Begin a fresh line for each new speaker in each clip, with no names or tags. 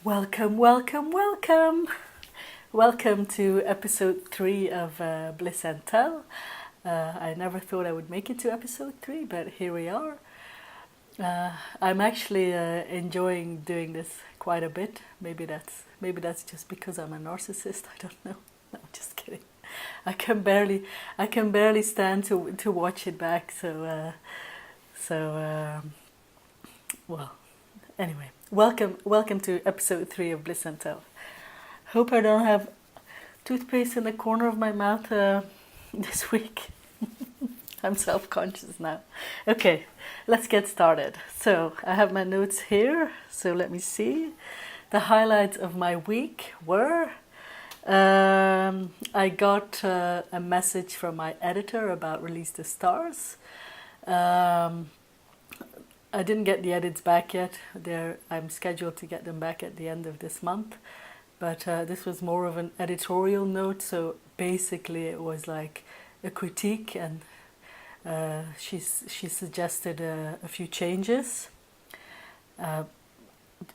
Welcome, welcome, welcome! Welcome to episode 3 of Bliss Tell I. I never thought I would make it to episode 3, but here we are. I'm actually enjoying doing this quite a bit. Maybe that's just because I'm a narcissist. I don't know. No, I'm just kidding. I can barely stand to watch it back. Well, anyway. Welcome to episode 3 of Bliss Tell. Hope I don't have toothpaste in the corner of my mouth this week. I'm self-conscious now. Okay, let's get started. So I have my notes here. So let me see. The highlights of my week were I got a message from my editor about Release the Stars. I didn't get the edits back yet. I'm scheduled to get them back at the end of this month. But this was more of an editorial note, so basically it was like a critique, and she suggested a few changes.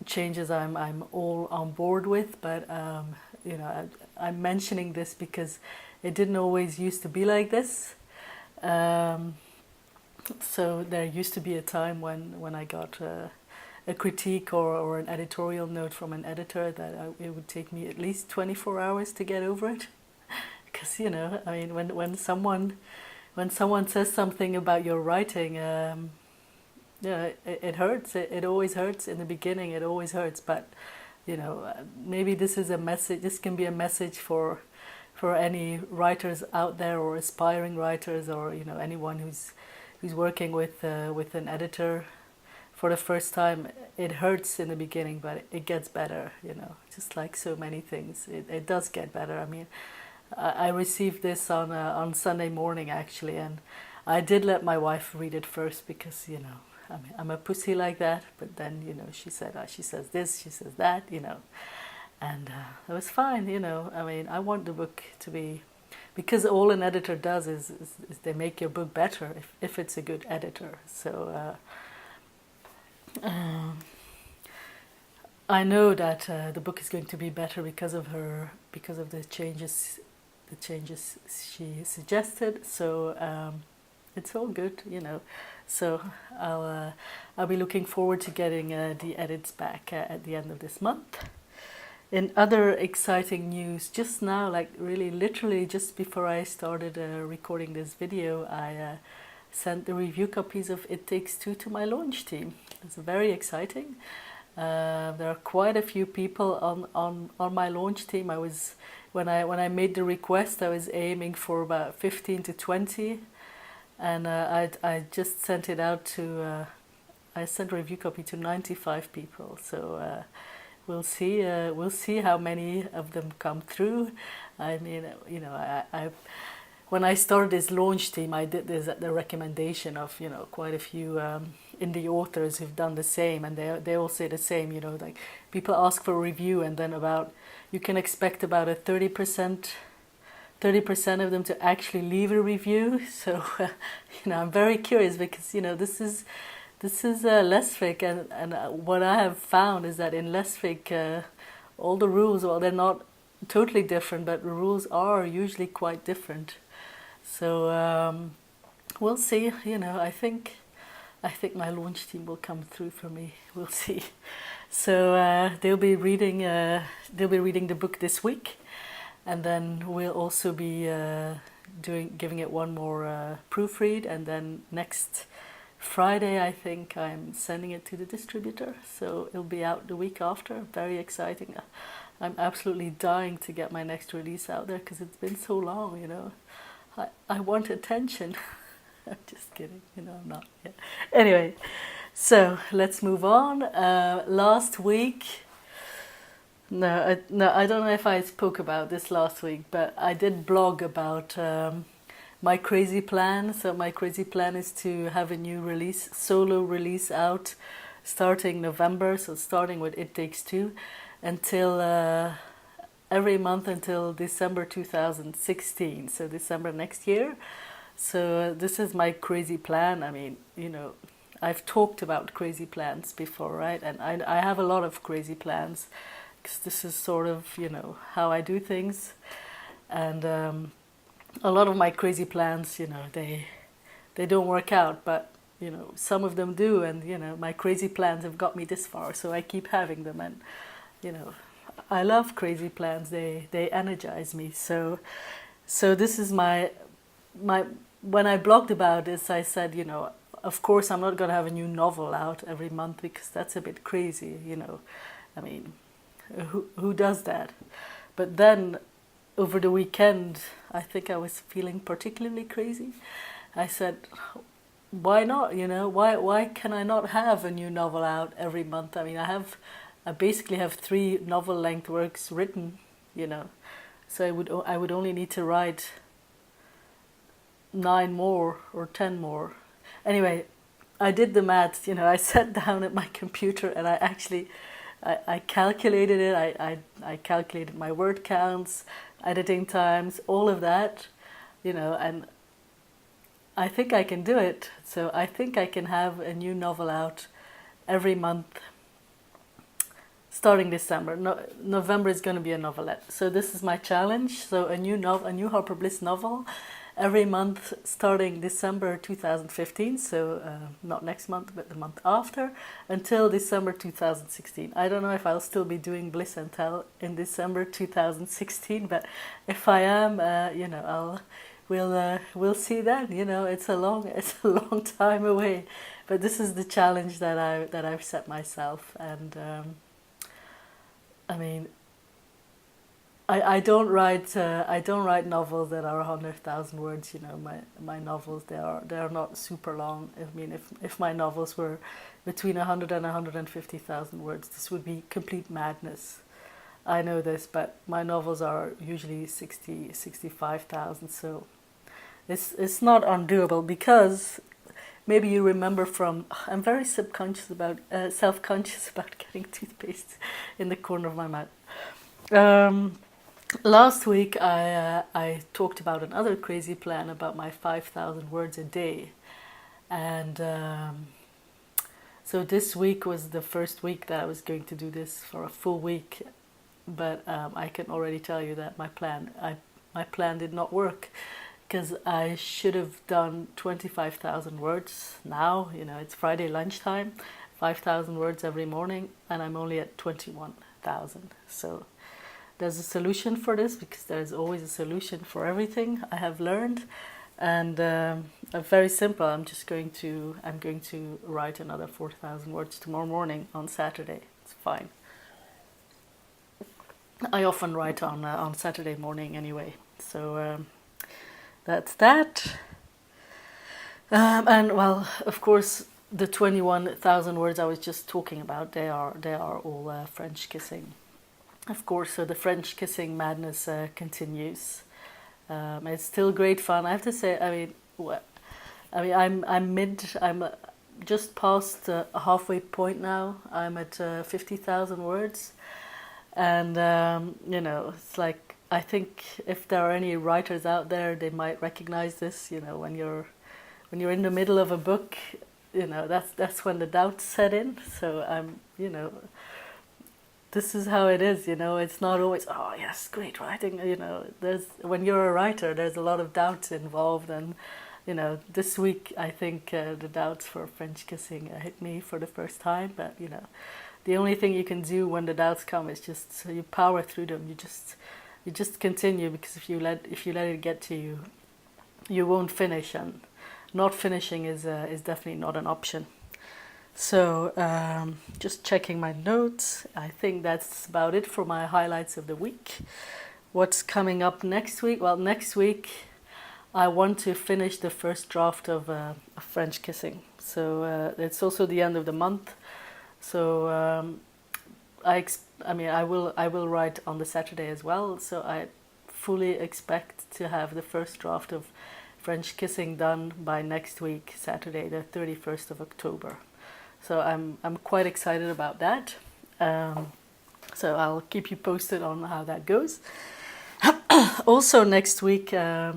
Changes I'm all on board with, but I'm mentioning this because it didn't always used to be like this. So there used to be a time when I got a critique or an editorial note from an editor that it would take me at least 24 hours to get over it. Because, when someone says something about your writing, it hurts. It always hurts in the beginning. It always hurts. But, maybe this is a message. This can be a message for any writers out there, or aspiring writers, or, anyone who's working with an editor for the first time. It hurts in the beginning, but it gets better, just like so many things. It does get better. I mean, I received this on Sunday morning, actually, and I did let my wife read it first because, I'm a pussy like that, but then, she says this, she says that, and it was fine, I want the book to be, because all an editor does is they make your book better if it's a good editor. So I know that the book is going to be better because of the changes she suggested. So it's all good, So I'll be looking forward to getting the edits back at the end of this month. In other exciting news, just now, like really literally just before I started recording this video, I sent the review copies of It Takes Two to my launch team. It's very exciting. There are quite a few people on my launch team. When I made the request, I was aiming for about 15 to 20, and I just sent it out to I sent a review copy to 95 people. So we'll see how many of them come through. I mean, I when I started this launch team, I did this at the recommendation of quite a few indie authors who've done the same, and they all say the same. Like people ask for a review, and then you can expect about a 30% of them to actually leave a review. So I'm very curious because this is Lesfic, and what I have found is that in Lesfic, all the rules, well, they're not totally different, but the rules are usually quite different. So we'll see. I think my launch team will come through for me. We'll see. So they'll be reading the book this week, and then we'll also be giving it one more proofread, and then next Friday, I think I'm sending it to the distributor, so it'll be out the week after. Very exciting. I'm absolutely dying to get my next release out there because it's been so long, I want attention. I'm just kidding, I'm not yet. Anyway, so let's move on. Last week, I don't know if I spoke about this last week, but I did blog about my crazy plan. So my crazy plan is to have a new solo release out starting November. So starting with It Takes Two until every month until December 2016. So December next year. So this is my crazy plan. I mean, I've talked about crazy plans before, right? And I have a lot of crazy plans because this is sort of, how I do things. And a lot of my crazy plans, they don't work out, but some of them do, and my crazy plans have got me this far, so I keep having them. And I love crazy plans. They energize me. So this is my when I blogged about this, I said, of course I'm not going to have a new novel out every month because that's a bit crazy. I mean, who does that? But then over the weekend, I think I was feeling particularly crazy. I said, why not? Why can I not have a new novel out every month? I mean, I basically have 3 novel-length works written, so I would only need to write 9 more or 10 more. Anyway, I did the maths. I sat down at my computer and I actually I calculated it. I calculated my word counts, editing times, all of that, and I think I can do it. So I think I can have a new novel out every month starting December. November is going to be a novelette. So this is my challenge. So a new Harper Bliss novel every month starting December 2015. So not next month, but the month after, until December 2016. I don't know if I'll still be doing Bliss Tell in December 2016, but if I am, we'll see then. It's a long time away, but this is the challenge that I've set myself. And I mean, I don't write novels that are 100,000 words. My novels, they are not super long. I mean, if my novels were between 100 and 150,000 words, this would be complete madness. I know this, but my novels are usually 65,000, so it's not undoable. Because maybe you remember I'm very self-conscious about getting toothpaste in the corner of my mouth. Last week I talked about another crazy plan about my 5,000 words a day, and so this week was the first week that I was going to do this for a full week. But I can already tell you that my plan did not work, because I should have done 25,000 words now. It's Friday lunchtime, 5,000 words every morning, and I'm only at 21,000. So there's a solution for this, because there's always a solution for everything, I have learned. And very simple. I'm going to write another 4,000 words tomorrow morning on Saturday. It's fine. I often write on Saturday morning anyway, so that's that. And well, of course, the 21,000 words I was just talking about, they are all French kissing, of course. So the French kissing madness continues. It's still great fun, I have to say. I'm just past a halfway point now. I'm at 50,000 words. And it's like, I think if there are any writers out there, they might recognize this. When you're in the middle of a book, that's when the doubts set in. So this is how it is. It's not always, oh yes, great writing. When you're a writer, there's a lot of doubts involved. And this week I think the doubts for French kissing hit me for the first time. But the only thing you can do when the doubts come is just you power through them. You just continue, because if you let it get to you, you won't finish, and not finishing is definitely not an option. So just checking my notes. I think that's about it for my highlights of the week. What's coming up next week? Well, next week I want to finish the first draft of French kissing. So it's also the end of the month. So I will write on the Saturday as well. So I fully expect to have the first draft of French kissing done by next week, Saturday, the 31st of October. So I'm quite excited about that. So I'll keep you posted on how that goes. Also next week I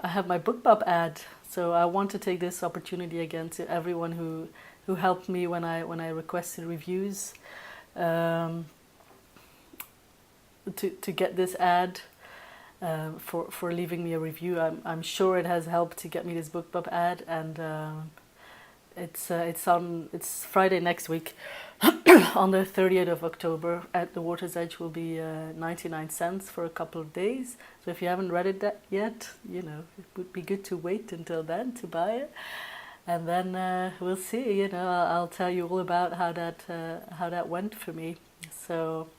have my BookBub ad. So I want to take this opportunity again to everyone who helped me when I requested reviews, to get this ad, for leaving me a review. I'm sure it has helped to get me this BookBub ad, and it's Friday next week. On the 30th of October at the Water's Edge will be 99 cents for a couple of days. So if you haven't read it yet, it would be good to wait until then to buy it. And then we'll see, I'll tell you all about how that went for me. So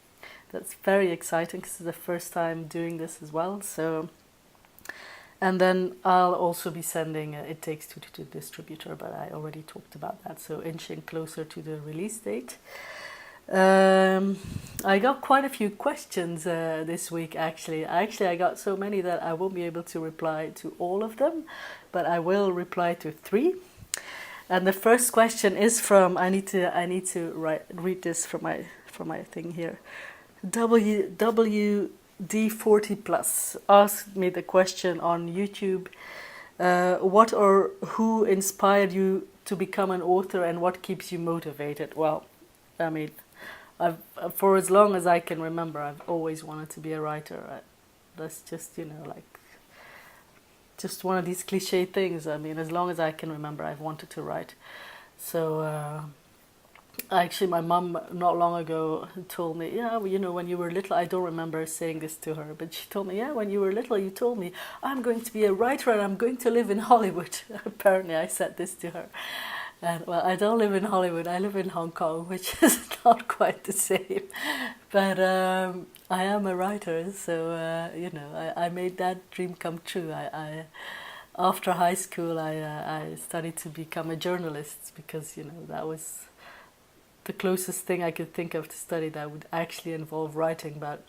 that's very exciting because it's the first time doing this as well. So, and then I'll also be sending It Takes Two to the distributor, but I already talked about that. So inching closer to the release date. I got quite a few questions this week, actually. I got so many that I won't be able to reply to all of them, but I will reply to 3. And the first question is from, I need to read this from my thing here. WD40 Plus asked me the question on YouTube, what or who inspired you to become an author and what keeps you motivated? Well, I mean, for as long as I can remember, I've always wanted to be a writer. That's just, just one of these cliche things. I mean, as long as I can remember, I've wanted to write. So, actually, my mum not long ago told me, when you were little, I don't remember saying this to her, but she told me, when you were little, you told me, I'm going to be a writer and I'm going to live in Hollywood. Apparently, I said this to her. And, well, I don't live in Hollywood, I live in Hong Kong, which is not quite the same. But I am a writer, so, I made that dream come true. After high school, I studied to become a journalist because, that was the closest thing I could think of to study that would actually involve writing. But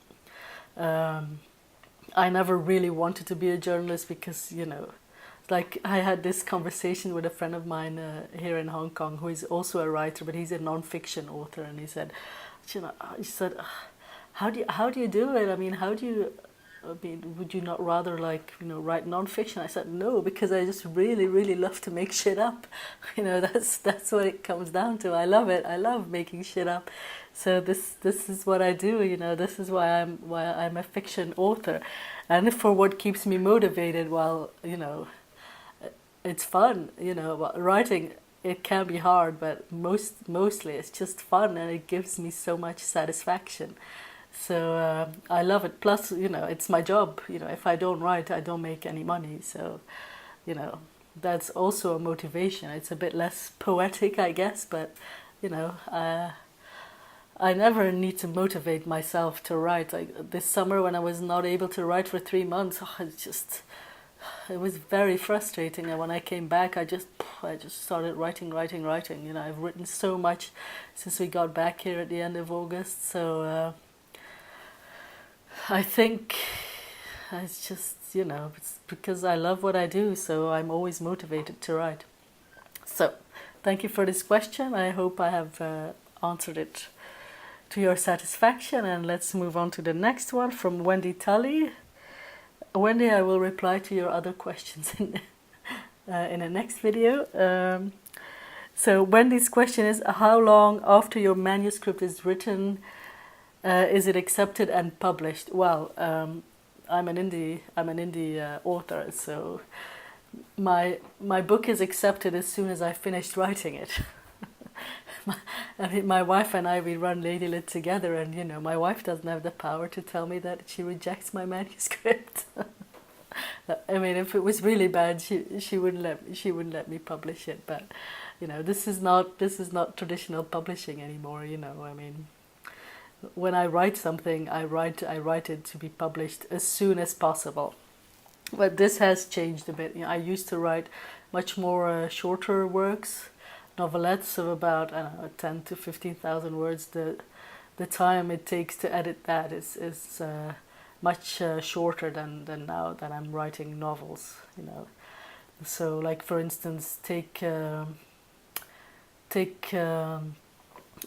I never really wanted to be a journalist because, like I had this conversation with a friend of mine here in Hong Kong who is also a writer, but he's a non-fiction author, and he said, how do you do it? I mean, would you not rather write non-fiction? I said no, because I just really, really love to make shit up. That's what it comes down to. I love it. I love making shit up. So this is what I do. This is why I'm a fiction author, and for what keeps me motivated, well, it's fun. Writing, it can be hard, but mostly it's just fun, and it gives me so much satisfaction. So I love it. Plus, it's my job. If I don't write, I don't make any money. So, that's also a motivation. It's a bit less poetic, I guess, but, I never need to motivate myself to write. Like this summer when I was not able to write for 3 months, it was very frustrating. And when I came back, I just started writing. I've written so much since we got back here at the end of August. So I think it's just, it's because I love what I do, so I'm always motivated to write. So, thank you for this question. I hope I have answered it to your satisfaction, and let's move on to the next one from Wendy Tully. Wendy, I will reply to your other questions in the next video. So Wendy's question is, how long after your manuscript is written is it accepted and published? Well, I'm an indie author, so my book is accepted as soon as I finished writing it. My wife and I, we run Ladylit together, and my wife doesn't have the power to tell me that she rejects my manuscript. I mean, if it was really bad, she wouldn't let me publish it. But this is not traditional publishing anymore. I mean, when I write something, I write it to be published as soon as possible. But this has changed a bit. I used to write much more shorter works, novelettes of about 10 to 15,000 words. The time it takes to edit that is much shorter than now that I'm writing novels. So, like for instance, take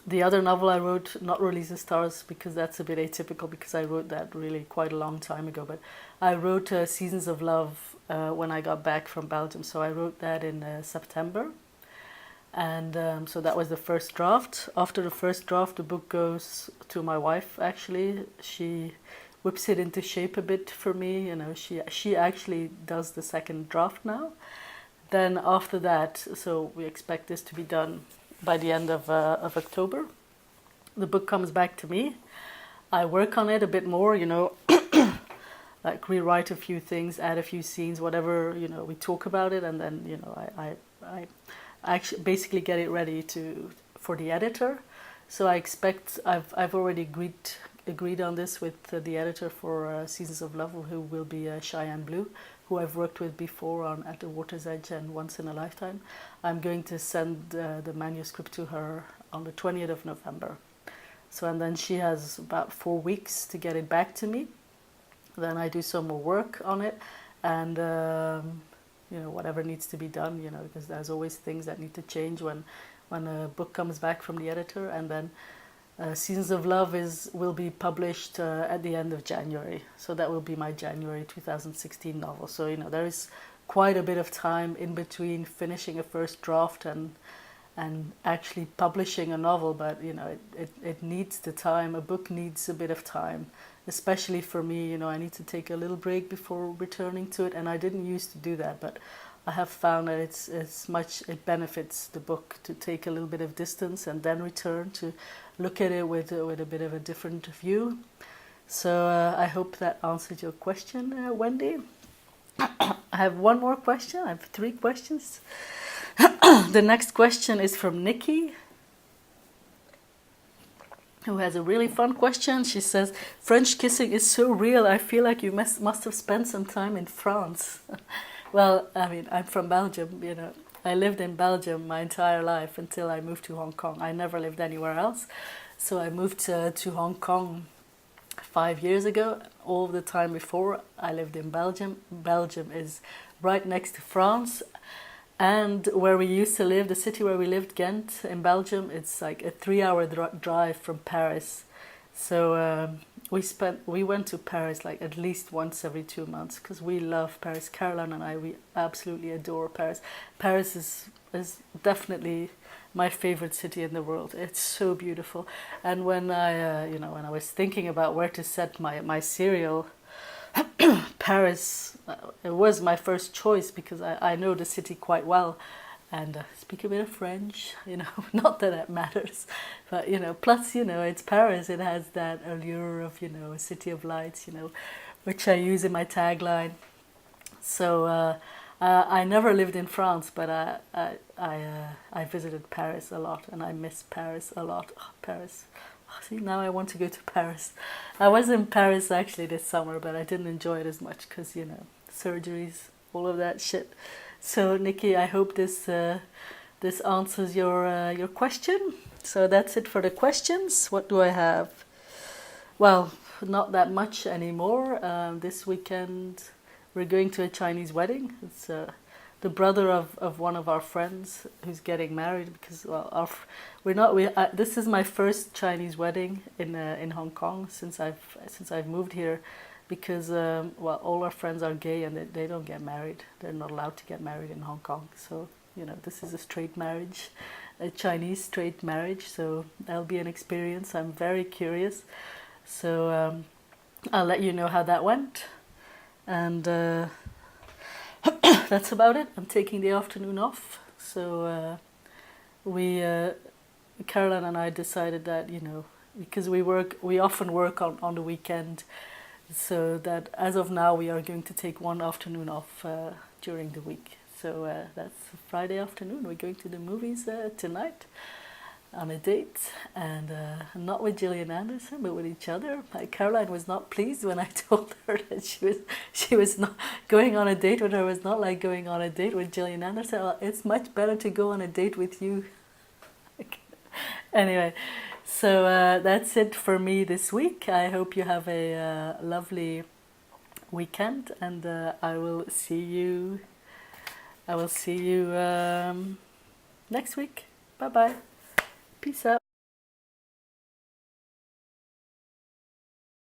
The other novel I wrote, Not Release the Stars, because that's a bit atypical because I wrote that really quite a long time ago. But I wrote Seasons of Love when I got back from Belgium. So I wrote that in September. And so that was the first draft. After the first draft, the book goes to my wife, actually. She whips it into shape a bit for me. You know, she actually does the second draft now. Then after that, so we expect this to be done by the end of October. The book comes back to me. I work on it a bit more, you know, like rewrite a few things, add a few scenes, whatever, you know, we talk about it, and then, you know, I actually basically get it ready for the editor. So I expect I've already agreed on this with the editor for Seasons of Love, who will be Cheyenne Blue, who I've worked with before on At the Water's Edge and Once in a Lifetime. I'm going to send the manuscript to her on the 20th of November. So, and then she has about 4 weeks to get it back to me. Then I do some more work on it, and you know, whatever needs to be done, you know, because there's always things that need to change when a book comes back from the editor. And then Seasons of Love will be published at the end of January. So that will be my January 2016 novel. So, you know, there is quite a bit of time in between finishing a first draft and actually publishing a novel. But, you know, it needs the time. A book needs a bit of time, especially for me. You know, I need to take a little break before returning to it. And I didn't used to do that, but I have found that it benefits the book to take a little bit of distance and then return to look at it with a bit of a different view. So I hope that answered your question, Wendy. I have one more question. I have 3 questions. The next question is from Nikki, who has a really fun question. She says, French kissing is so real. I feel like you must have spent some time in France. Well, I mean, I'm from Belgium, you know. I lived in Belgium my entire life until I moved to Hong Kong. I never lived anywhere else. So I moved to Hong Kong 5 years ago. All the time before, I lived in Belgium. Belgium is right next to France. And where we used to live, the city where we lived, Ghent, in Belgium, it's like a 3-hour drive from Paris. So we went to Paris like at least once every 2 months because we love Paris. Caroline and I, we absolutely adore Paris. Paris is definitely my favorite city in the world. It's so beautiful. And when when I was thinking about where to set my serial, Paris, it was my first choice because I know the city quite well and speak a bit of French, you know, not that that matters, but, you know, plus, you know, it's Paris, it has that allure of, you know, a city of lights, you know, which I use in my tagline. So I never lived in France, but I visited Paris a lot and I miss Paris a lot. Oh, Paris. See, now I want to go to Paris. I was in Paris actually this summer, but I didn't enjoy it as much because, you know, surgeries, all of that shit. So, Nikki, I hope this answers your question. So that's it for the questions. What do I have? Well, not that much anymore. This weekend we're going to a Chinese wedding. It's the brother of one of our friends who's getting married because, well, this is my first Chinese wedding in Hong Kong since I've moved here, because all our friends are gay and they don't get married. They're not allowed to get married in Hong Kong. So, you know, this is a straight marriage, a Chinese straight marriage. So that'll be an experience. I'm very curious. So I'll let you know how that went, and that's about it. I'm taking the afternoon off. So Caroline and I decided that, you know, because we often work on the weekend, so that as of now we are going to take one afternoon off during the week. So that's Friday afternoon. We're going to the movies tonight on a date, and not with Gillian Anderson, but with each other. Caroline was not pleased when I told her that she was not going on a date with her. It was not like going on a date with Gillian Anderson. Well, it's much better to go on a date with you. Anyway, so that's it for me this week. I hope you have a lovely weekend, and I will see you next week. Bye bye. Peace out.